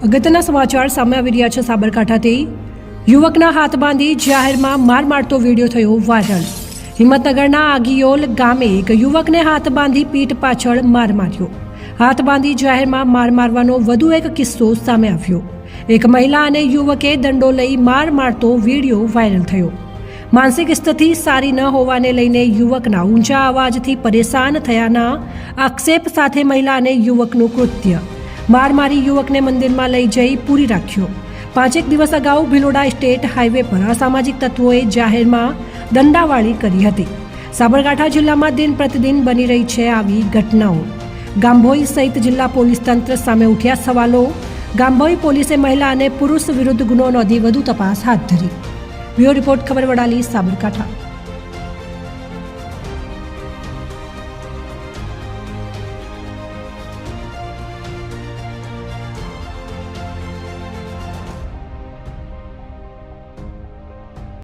અગત્યના સમાચાર સામે આવી રહ્યા છે। સાબરકાંઠાથી યુવકના હાથ બાંધી જાહેરમાં માર મારતો વિડીયો થયો વાયરલ। હિંમતનગરના આગિયોલ ગામે એક યુવકને હાથ બાંધી પીઠ પાછળ માર માર્યો। હાથ બાંધી જાહેરમાં માર મારવાનો વધુ એક કિસ્સો સામે આવ્યો। એક મહિલા અને યુવકે દંડો લઈ માર મારતો વિડીયો વાયરલ થયો। માનસિક સ્થિતિ સારી ન હોવાને લઈને યુવકના ઊંચા અવાજથી પરેશાન થયાના આક્ષેપ સાથે મહિલા અને યુવકનું કૃત્ય માર મારી યુવકને મંદિરમાં લઈ જઈ પૂરી રાખ્યો। 5 દિવસ અગાઉ ભિલોડા સ્ટેટ હાઈવે પર અસામાજિક તત્વોએ જાહેરમાં દંડાવાળી કરી હતી। સાબરકાંઠા જિલ્લામાં દિન પ્રતિદિન બની રહી છે આવી ઘટનાઓ। ગાંભોઈ સહિત જિલ્લા પોલીસ તંત્ર સામે ઉઠ્યા સવાલો। ગાંભોઈ પોલીસે મહિલા અને પુરુષ વિરુદ્ધ ગુનો નોંધી વધુ તપાસ હાથ ધરી। બ્યુરો રિપોર્ટ, ખબર વડાલી, સાબરકાંઠા।